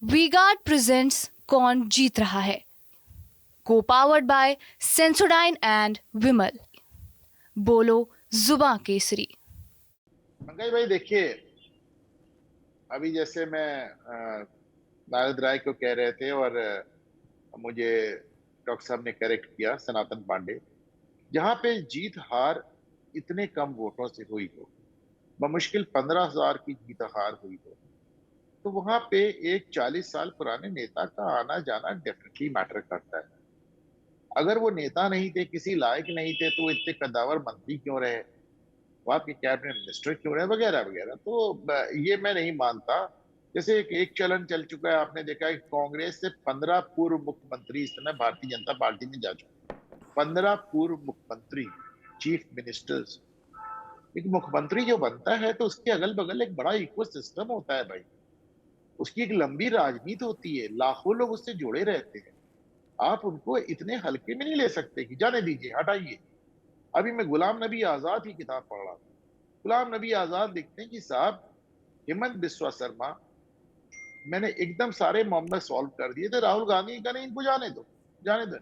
V-Guard presents कौन जीत रहा है, को पावर्ड बाय सेंसोडाइन एंड विमल। बोलो जुबा केसरी। पंकज भाई देखिए, अभी जैसे मैं नारद राय को कह रहे थे और मुझे डॉक्टर साहब ने करेक्ट किया, सनातन पांडे। जहां पे जीत हार इतने कम वोटों से हुई हो, बमुश्किल 15,000 की जीत हार हुई हो, तो वहां पे एक 40 साल पुराने नेता का आना जाना डेफिनेटली मैटर करता है। अगर वो नेता नहीं थे, किसी लायक नहीं थे, तो वो इतने कद्दावर मंत्री क्यों रहे, वो आपके कैबिनेट मिनिस्टर क्यों रहे, वगैरह वगैरह। तो ये मैं नहीं मानता। जैसे एक चलन चल चुका है, आपने देखा है, कांग्रेस से 15 पूर्व मुख्यमंत्री इस समय भारतीय जनता पार्टी में जा चुके हैं। 15 पूर्व मुख्यमंत्री, चीफ मिनिस्टर्स। एक मुख्यमंत्री जो बनता है तो उसके अगल बगल एक बड़ा इको सिस्टम होता है भाई। उसकी एक लंबी राजनीति होती है, लाखों लोग उससे जुड़े रहते हैं। आप उनको इतने हल्के में नहीं ले सकते कि जाने दीजिए, हटाइए। अभी मैं गुलाम नबी आजाद की किताब पढ़ रहा था। गुलाम नबी आजाद लिखते हैं कि साहब, हेमंत बिस्वा शर्मा, मैंने एकदम सारे मामले सॉल्व कर दिए थे, राहुल गांधी का नहीं, इनको जाने दो, जाने दो।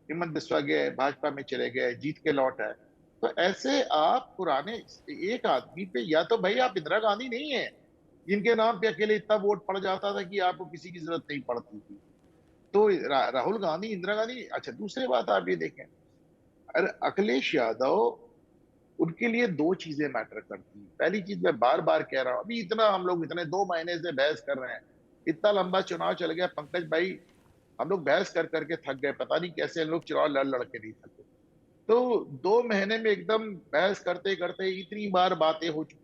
हेमंत बिस्वा गए, भाजपा में चले गए, जीत के लौट आए। तो ऐसे आप पुराने एक आदमी पे, या तो भाई आप इंदिरा गांधी नहीं है जिनके नाम पे अकेले इतना वोट पड़ जाता था कि आपको किसी की जरूरत नहीं पड़ती थी। तो राहुल गांधी, इंदिरा गांधी। अच्छा, दूसरी बात आप ये देखें, अरे अखिलेश यादव, उनके लिए दो चीजें मैटर करती हैं। पहली चीज, मैं बार बार कह रहा हूं, अभी इतना हम लोग इतने 2 महीने से बहस कर रहे हैं, इतना लंबा चुनाव चल गया पंकज भाई, हम लोग बहस कर करके थक गए। पता नहीं कैसे हम लोग चुनाव लड़ लड़ के नहीं थके। तो 2 महीने में एकदम बहस करते करते इतनी बार बातें हो चुकी।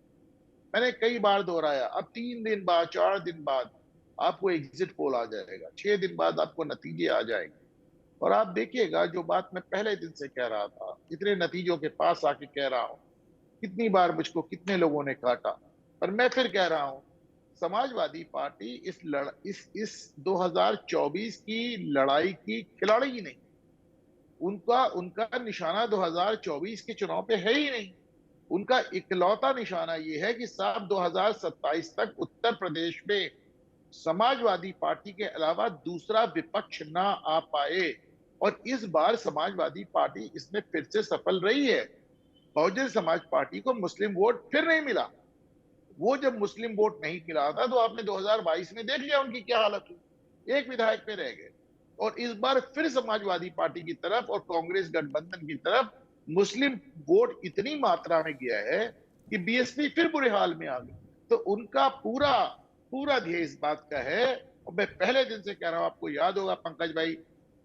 मैंने कई बार दोहराया, अब 3 दिन बाद, 4 दिन बाद आपको एग्जिट पोल आ जाएगा, 6 दिन बाद आपको नतीजे आ जाएंगे। और आप देखिएगा, जो बात मैं पहले दिन से कह रहा था, इतने नतीजों के पास आके कह रहा हूं, कितनी बार मुझको कितने लोगों ने काटा, पर मैं फिर कह रहा हूं, समाजवादी पार्टी इस 2024 की लड़ाई की खिलाड़ी ही नहीं। उनका उनका निशाना 2024 के चुनाव पे है ही नहीं। उनका इकलौता निशाना ये है कि साहब 2027 तक उत्तर प्रदेश में समाजवादी पार्टी के अलावा दूसरा विपक्ष ना आ पाए। और इस बार समाजवादी पार्टी इसमें फिर से सफल रही है। बहुजन समाज पार्टी को मुस्लिम वोट फिर नहीं मिला। वो जब मुस्लिम वोट नहीं मिला था तो आपने 2022 में देख लिया उनकी क्या हालत हुई, एक विधायक पे रह गए। और इस बार फिर समाजवादी पार्टी की तरफ और कांग्रेस गठबंधन की तरफ मुस्लिम वोट इतनी मात्रा में गया है कि बीएसपी फिर बुरे हाल में आ गई। तो उनका पूरा पूरा ध्येय इस बात का है। और मैं पहले दिन से कह रहा हूं, आपको याद होगा पंकज भाई,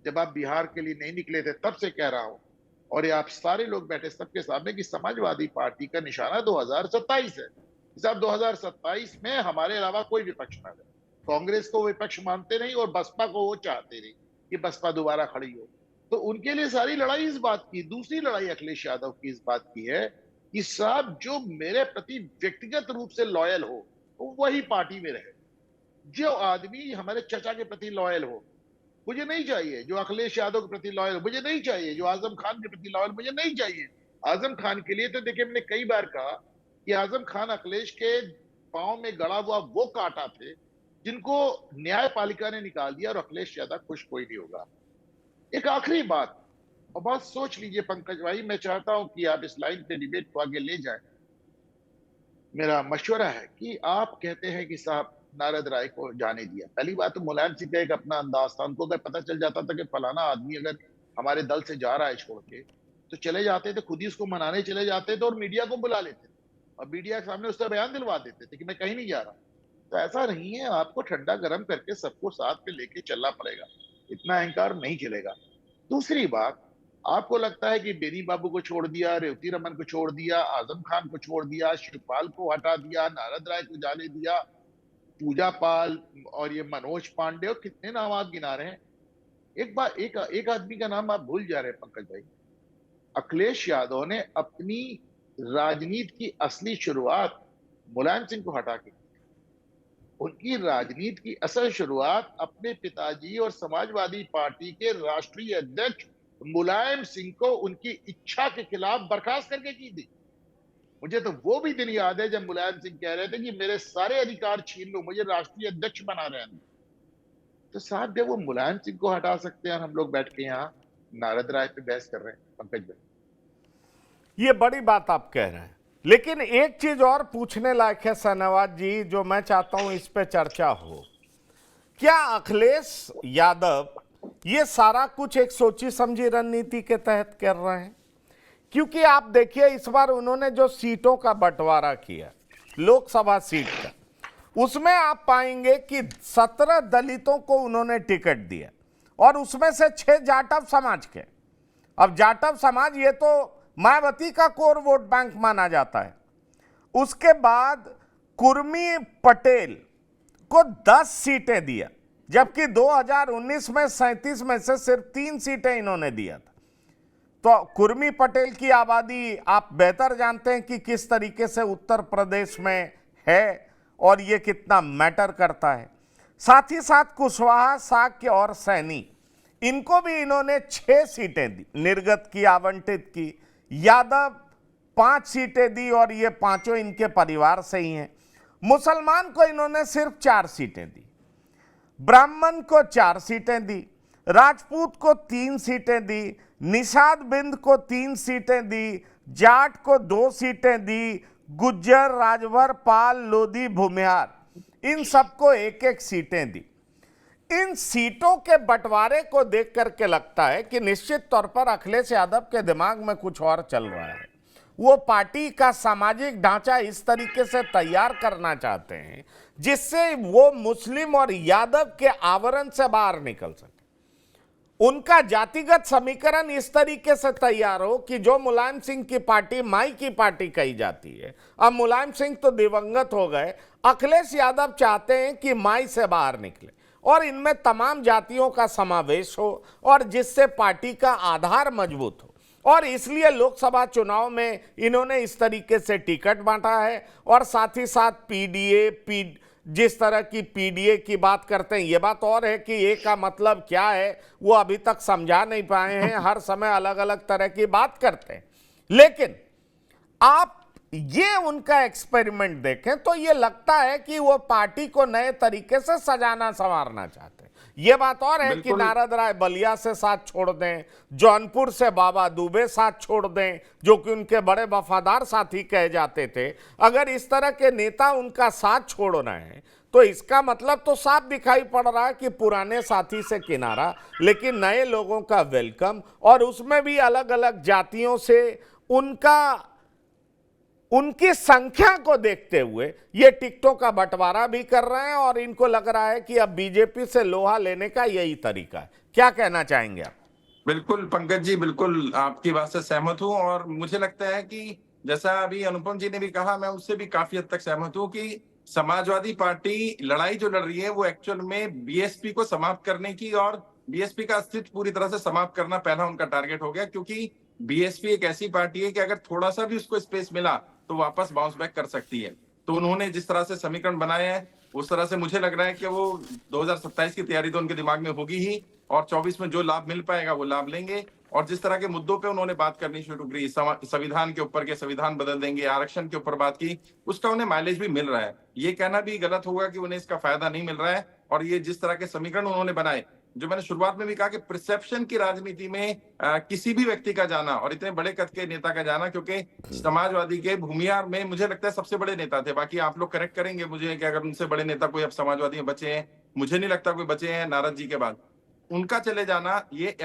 जब आप बिहार के लिए नहीं निकले थे तब से कह रहा हूं, और ये आप सारे लोग बैठे सबके सामने, कि समाजवादी पार्टी का निशाना 2027 है। साहब 2027 में हमारे अलावा कोई विपक्ष ना रहे। कांग्रेस को विपक्ष मानते नहीं और बसपा को वो चाहते नहीं कि बसपा दोबारा खड़ी हो। तो उनके लिए सारी लड़ाई इस बात की। दूसरी लड़ाई अखिलेश यादव की इस बात की है कि साहब, जो मेरे प्रति व्यक्तिगत रूप से लॉयल हो वही पार्टी में रहे। जो आदमी हमारे चचा के प्रति लॉयल हो मुझे नहीं चाहिए, जो अखिलेश यादव के प्रति लॉयल मुझे नहीं चाहिए, जो आजम खान के प्रति लॉयल मुझे नहीं चाहिए। आजम खान के लिए तो देखिए, मैंने कई बार कहा कि आजम खान अखिलेश के पांव में गड़ा हुआ वो कांटा थे जिनको न्यायपालिका ने निकाल दिया, और अखिलेश ज्यादा खुश कोई नहीं होगा। एक आखिरी बात, और बात सोच लीजिए पंकज भाई, मैं चाहता हूं कि आप इस लाइन पे डिबेट को आगे ले जाएं। मेरा मशवरा है कि आप कहते हैं कि साहब नारद राय को जाने दिया। पहली बात तो मुलायम सिंह का एक अपना अंदाज था, उनको अगर पता चल जाता था कि फलाना आदमी अगर हमारे दल से जा रहा है छोड़ के, तो चले जाते थे, खुद ही उसको मनाने चले जाते थे और मीडिया को बुला लेते थे और मीडिया के सामने उसका बयान दिलवा देते थे कि मैं कहीं नहीं जा रहा। तो ऐसा नहीं है, आपको ठंडा गर्म करके सबको साथ में लेके चलना पड़ेगा। इतना अहंकार नहीं चलेगा। दूसरी बात, आपको लगता है कि बेनी बाबू को छोड़ दिया, रेवती रमन को छोड़ दिया, आजम खान को छोड़ दिया, शिवपाल को हटा दिया, नारद राय को जाने दिया, पूजा पाल और ये मनोज पांडे, और कितने नाम आप गिना रहे हैं। एक बार एक आदमी का नाम आप भूल जा रहे हैं पंकज भाई। अखिलेश यादव ने अपनी राजनीति की असली शुरुआत मुलायम सिंह को हटा के, उनकी राजनीति की असल शुरुआत अपने पिताजी और समाजवादी पार्टी के राष्ट्रीय अध्यक्ष मुलायम सिंह को उनकी इच्छा के खिलाफ बर्खास्त करके की थी। मुझे तो वो भी दिन याद है जब मुलायम सिंह कह रहे थे कि मेरे सारे अधिकार छीन लो, मुझे राष्ट्रीय अध्यक्ष बना रहे हैं। तो साहब जब वो मुलायम सिंह को हटा सकते हैं और हम लोग बैठ के यहाँ नारद राय पे बहस कर रहे हैं, पंकज भाई। ये बड़ी बात आप कह रहे हैं, लेकिन एक चीज और पूछने लायक है शाहनवाज जी, जो मैं चाहता हूं इस पे चर्चा हो। क्या अखिलेश यादव ये सारा कुछ एक सोची समझी रणनीति के तहत कर रहे हैं? क्योंकि आप देखिए इस बार उन्होंने जो सीटों का बंटवारा किया, लोकसभा सीट का, उसमें आप पाएंगे कि 17 दलितों को उन्होंने टिकट दिया और उसमें से 6 जाटव समाज के। अब जाटव समाज ये तो मायावती का कोर वोट बैंक माना जाता है। उसके बाद कुर्मी पटेल को 10 सीटें दिया, जबकि 2019 में 37 में से सिर्फ 3 सीटें इन्होंने दिया था। तो कुर्मी पटेल की आबादी आप बेहतर जानते हैं कि किस तरीके से उत्तर प्रदेश में है और ये कितना मैटर करता है। साथ ही साथ कुशवाहा, साक्य और सैनी, इनको भी इन्होंने 6 सीटें दी, निर्गत की, आवंटित की। यादव 5 सीटें दी और ये पांचों इनके परिवार से ही हैं। मुसलमान को इन्होंने सिर्फ 4 सीटें दी, ब्राह्मण को 4 सीटें दी, राजपूत को 3 सीटें दी, निषाद बिंद को 3 सीटें दी, जाट को 2 सीटें दी, गुज्जर, राजभर, पाल, लोधी, भूमिहार, इन सबको 1-1 सीटें दी। इन सीटों के बंटवारे को देख करके लगता है कि निश्चित तौर पर अखिलेश यादव के दिमाग में कुछ और चल रहा है। वो पार्टी का सामाजिक ढांचा इस तरीके से तैयार करना चाहते हैं जिससे वो मुस्लिम और यादव के आवरण से बाहर निकल सके। उनका जातिगत समीकरण इस तरीके से तैयार हो कि जो मुलायम सिंह की पार्टी माई की पार्टी कही जाती है, अब मुलायम सिंह तो दिवंगत हो गए, अखिलेश यादव चाहते हैं कि माई से बाहर निकले और इनमें तमाम जातियों का समावेश हो और जिससे पार्टी का आधार मजबूत हो। और इसलिए लोकसभा चुनाव में इन्होंने इस तरीके से टिकट बांटा है और साथ ही साथ पीडीए, जिस तरह की पीडीए की बात करते हैं, ये बात और है कि ए का मतलब क्या है वो अभी तक समझा नहीं पाए हैं। हर समय अलग अलग तरह की बात करते हैं, लेकिन आप ये उनका एक्सपेरिमेंट देखें तो ये लगता है कि वो पार्टी को नए तरीके से सजाना संवारना चाहते हैं। ये बात और है कि नारद राय बलिया से साथ छोड़ दें, जौनपुर से बाबा दुबे साथ छोड़ दें, जो कि उनके बड़े वफादार साथी कहे जाते थे। अगर इस तरह के नेता उनका साथ छोड़ रहे हैं तो इसका मतलब तो साफ दिखाई पड़ रहा है कि पुराने साथी से किनारा, लेकिन नए लोगों का वेलकम, और उसमें भी अलग अलग जातियों से उनकी संख्या को देखते हुए ये टिकटों का बंटवारा भी कर रहे हैं और इनको लग रहा है कि अब बीजेपी से लोहा लेने का यही तरीका है। क्या कहना चाहेंगे आप? बिल्कुल पंकज जी, बिल्कुल आपकी बात से सहमत हूं और मुझे लगता है कि जैसा अभी अनुपम जी ने भी कहा, मैं उससे भी काफी हद तक सहमत हूं कि समाजवादी पार्टी लड़ाई जो लड़ रही है वो एक्चुअल में बीएसपी को समाप्त करने की और बीएसपी का अस्तित्व पूरी तरह से समाप्त करना पहला उनका टारगेट हो गया, क्योंकि बीएसपी एक ऐसी पार्टी है कि अगर थोड़ा सा भी उसको स्पेस मिला तो वापस बाउंस बैक कर सकती है। तो उन्होंने जिस तरह से समीकरण बनाए हैं उस तरह से मुझे लग रहा है कि वो 2027 की तैयारी तो उनके दिमाग में होगी ही और 24 में जो लाभ मिल पाएगा वो लाभ लेंगे। और जिस तरह के मुद्दों पे उन्होंने बात करनी शुरू की, संविधान के ऊपर के संविधान बदल देंगे, आरक्षण के ऊपर बात की, उसका उन्हें माइलेज भी मिल रहा है। ये कहना भी गलत होगा कि उन्हें इसका फायदा नहीं मिल रहा है। और ये जिस तरह के समीकरण उन्होंने बनाए, जो मैंने शुरुआत में भी कहा कि परसेप्शन की राजनीति में किसी भी व्यक्ति का जाना और इतने बड़े कद के नेता का जाना, क्योंकि समाजवादी के भूमिहार में मुझे लगता है सबसे बड़े नेता थे, बाकी आप लोग करेक्ट करेंगे मुझे कि अगर उनसे बड़े नेता कोई अब समाजवादी में बचे हैं, मुझे नहीं लगता कोई बचे हैं नारद जी के बाद। उनका चले जाना ये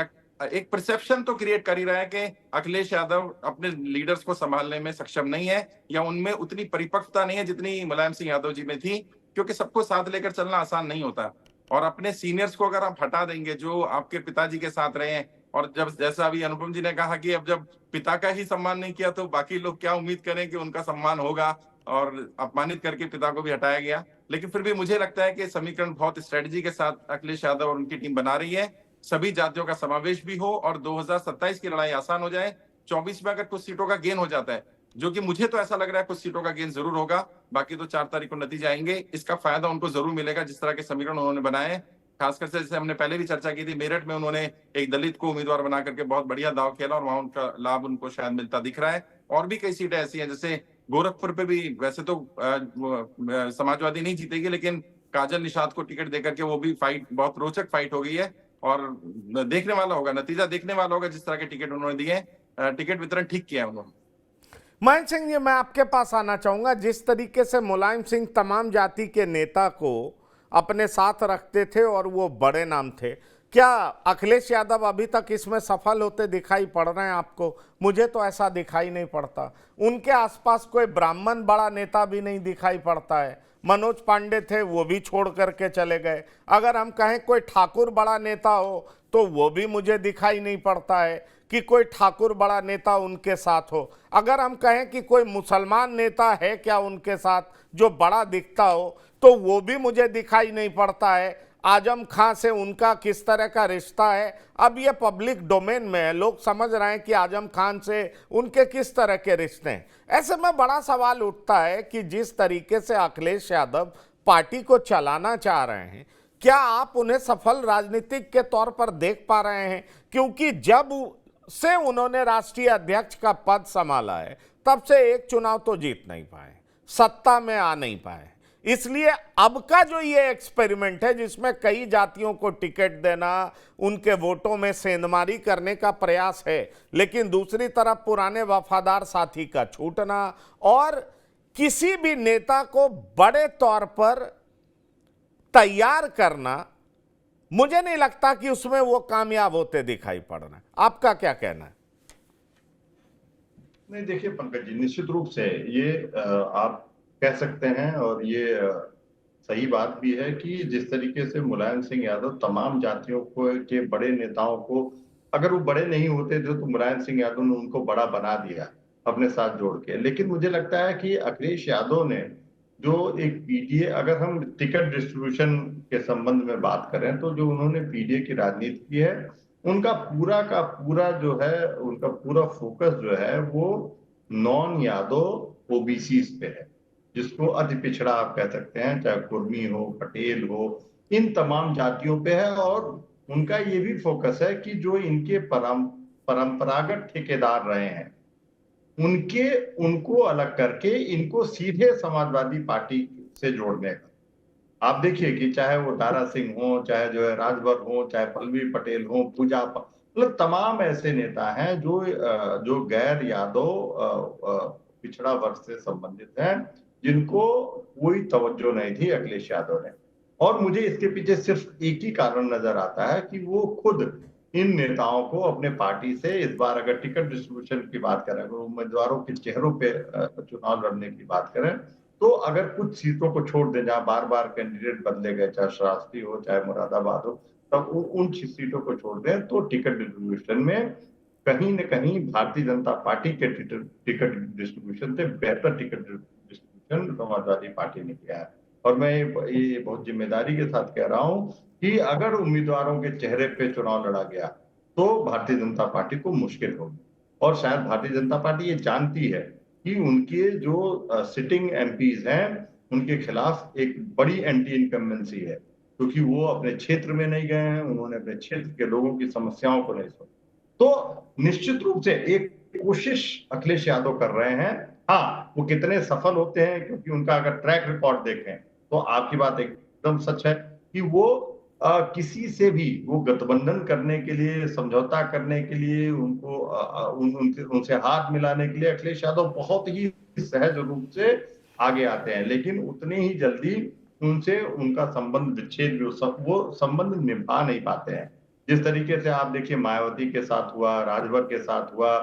एक परसेप्शन तो क्रिएट कर ही रहा है कि अखिलेश यादव अपने लीडर्स को संभालने में सक्षम नहीं है या उनमें उतनी परिपक्वता नहीं है जितनी मुलायम सिंह यादव जी में थी, क्योंकि सबको साथ लेकर चलना आसान नहीं होता। और अपने सीनियर्स को अगर आप हटा देंगे जो आपके पिताजी के साथ रहे हैं, और जब जैसा अभी अनुपम जी ने कहा कि अब जब पिता का ही सम्मान नहीं किया तो बाकी लोग क्या उम्मीद करें कि उनका सम्मान होगा, और अपमानित करके पिता को भी हटाया गया। लेकिन फिर भी मुझे लगता है कि समीकरण बहुत स्ट्रेटजी के साथ अखिलेश यादव और उनकी टीम बना रही है, सभी जातियों का समावेश भी हो और 2027 की लड़ाई आसान हो जाए। 24 में अगर कुछ सीटों का गेन हो जाता है, जो कि मुझे तो ऐसा लग रहा है कुछ सीटों का गेन जरूर होगा, बाकी तो 4 तारीख को नतीजे आएंगे, इसका फायदा उनको जरूर मिलेगा जिस तरह के समीकरण उन्होंने बनाए हैं। खासकर से जैसे हमने पहले भी चर्चा की थी, मेरठ में उन्होंने एक दलित को उम्मीदवार बना करके बहुत बढ़िया दाव खेला और वहां उनका लाभ उनको शायद मिलता दिख रहा है। और भी कई सीटें ऐसी हैं, जैसे गोरखपुर पे भी वैसे तो समाजवादी नहीं जीतेगी, लेकिन काजल निषाद को टिकट देकर के वो भी फाइट, बहुत रोचक फाइट हो गई है और देखने वाला होगा, नतीजा देखने वाला होगा जिस तरह के टिकट उन्होंने दिए। टिकट वितरण ठीक किया है उन्होंने। महेंद्र सिंह जी, मैं आपके पास आना चाहूंगा। जिस तरीके से मुलायम सिंह तमाम जाति के नेता को अपने साथ रखते थे और वो बड़े नाम थे, क्या अखिलेश यादव अभी तक इसमें सफल होते दिखाई पड़ रहे हैं आपको? मुझे तो ऐसा दिखाई नहीं पड़ता। उनके आसपास कोई ब्राह्मण बड़ा नेता भी नहीं दिखाई पड़ता है। मनोज पांडे थे, वो भी छोड़ करके चले गए। अगर हम कहें कोई ठाकुर बड़ा नेता हो तो वो भी मुझे दिखाई नहीं पड़ता है कि कोई ठाकुर बड़ा नेता उनके साथ हो। अगर हम कहें कि कोई मुसलमान नेता है क्या उनके साथ जो बड़ा दिखता हो, तो वो भी मुझे दिखाई नहीं पड़ता है। आजम खां से उनका किस तरह का रिश्ता है, अब ये पब्लिक डोमेन में है, लोग समझ रहे हैं कि आजम खान से उनके किस तरह के रिश्ते हैं। ऐसे में बड़ा सवाल उठता है कि जिस तरीके से अखिलेश यादव पार्टी को चलाना चाह रहे हैं, क्या आप उन्हें सफल राजनीतिक के तौर पर देख पा रहे हैं? क्योंकि जब से उन्होंने राष्ट्रीय अध्यक्ष का पद संभाला है, तब से एक चुनाव तो जीत नहीं पाए, सत्ता में आ नहीं पाए। इसलिए अब का जो ये एक्सपेरिमेंट है, जिसमें कई जातियों को टिकट देना, उनके वोटों में सेंधमारी करने का प्रयास है, लेकिन दूसरी तरफ पुराने वफादार साथी का छूटना और किसी भी नेता को बड़े तौर पर तैयार करना, मुझे नहीं लगता कि उसमें वो कामयाब होते दिखाई पड़ रहे हैं। आपका क्या कहना है? नहीं, देखिए पंकज जी, निश्चित रूप से ये आप कह सकते हैं और ये सही बात भी है कि जिस तरीके से मुलायम सिंह यादव तमाम जातियों को के बड़े नेताओं को, अगर वो बड़े नहीं होते थे तो मुलायम सिंह यादव ने उनको बड़ा बना दिया अपने साथ जोड़ के। लेकिन मुझे लगता है कि अखिलेश यादव ने जो एक पीडीए, अगर हम टिकट डिस्ट्रीब्यूशन के संबंध में बात करें तो जो उन्होंने पीडीए की राजनीति की है, उनका पूरा का पूरा जो है, उनका पूरा फोकस जो है वो नॉन यादव ओबीसी पे है, जिसको अति पिछड़ा आप कह सकते हैं, चाहे कुर्मी हो, पटेल हो, इन तमाम जातियों पे है। और उनका ये भी फोकस है कि जो इनके परंपरागत ठेकेदार रहे हैं, उनको अलग करके इनको सीधे समाजवादी पार्टी से जोड़ने का। आप देखिए कि चाहे वो दारा सिंह हो, चाहे जो है राजभर हो, चाहे पल्लवी पटेल हो, पूजा, मतलब तमाम ऐसे नेता हैं जो गैर यादव पिछड़ा वर्ग से संबंधित हैं, जिनको कोई तवज्जो नहीं थी अखिलेश यादव ने। और मुझे इसके पीछे सिर्फ एक ही कारण नजर आता है कि वो खुद इन नेताओं को अपने पार्टी से, इस बार अगर टिकट डिस्ट्रीब्यूशन की बात करें, अगर उम्मीदवारों के चेहरों पे चुनाव लड़ने की बात करें, तो अगर कुछ सीटों को छोड़ दें जहां बार बार कैंडिडेट बदले गए, चाहे श्रावस्ती हो, चाहे मुरादाबाद हो, तब उन सीटों को छोड़ दें तो टिकट डिस्ट्रीब्यूशन में कहीं न कहीं भारतीय जनता पार्टी के टिकट डिस्ट्रीब्यूशन से बेहतर टिकट डिस्ट्रीब्यूशन समाजवादी पार्टी ने किया है। और मैं ये बहुत जिम्मेदारी के साथ कह रहा हूं कि अगर उम्मीदवारों के चेहरे पे चुनाव लड़ा गया तो भारतीय जनता पार्टी को मुश्किल होगी। और शायद भारतीय जनता पार्टी ये जानती है कि उनके जो सिटिंग एमपीज हैं, उनके खिलाफ एक बड़ी एंटी इनकम्बेंसी है, क्योंकि वो अपने क्षेत्र में नहीं गए हैं, उन्होंने अपने क्षेत्र के लोगों की समस्याओं को नहीं सुना। तो निश्चित रूप से एक कोशिश अखिलेश यादव कर रहे हैं। हाँ, वो कितने सफल होते हैं, क्योंकि उनका अगर ट्रैक रिकॉर्ड देखें तो आपकी बात एकदम सच है कि वो किसी से भी वो गठबंधन करने के लिए, समझौता करने के लिए, उनको उनसे हाथ मिलाने के लिए अखिलेश यादव बहुत ही सहज रूप से आगे आते हैं, लेकिन उतने ही जल्दी उनसे उनका संबंध विच्छेद, वो संबंध निभा नहीं पाते हैं। जिस तरीके से आप देखिए मायावती के साथ हुआ, राजभर के साथ हुआ,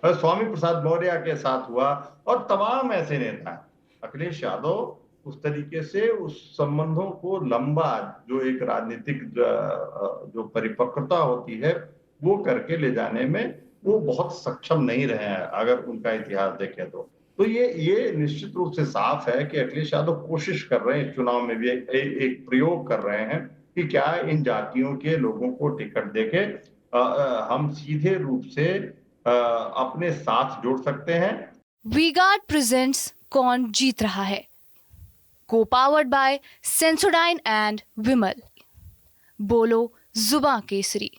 स्वामी प्रसाद मौर्य के साथ हुआ, और तमाम ऐसे नेता हैं। अखिलेश यादव उस तरीके से उस संबंधों को लंबा, जो एक राजनीतिक जो परिपक्वता होती है, वो करके ले जाने में वो बहुत सक्षम नहीं रहे हैं, अगर उनका इतिहास देखें तो ये निश्चित रूप से साफ है कि अखिलेश यादव कोशिश कर रहे हैं, चुनाव में भी एक प्रयोग कर रहे हैं कि क्या इन जातियों के लोगों को टिकट देके हम सीधे रूप से अपने साथ जोड़ सकते हैं। वी-गार्ड प्रेजेंट्स कौन जीत रहा है, को पावर्ड बाय सेंसोडाइन एंड विमल। बोलो जुबां केसरी।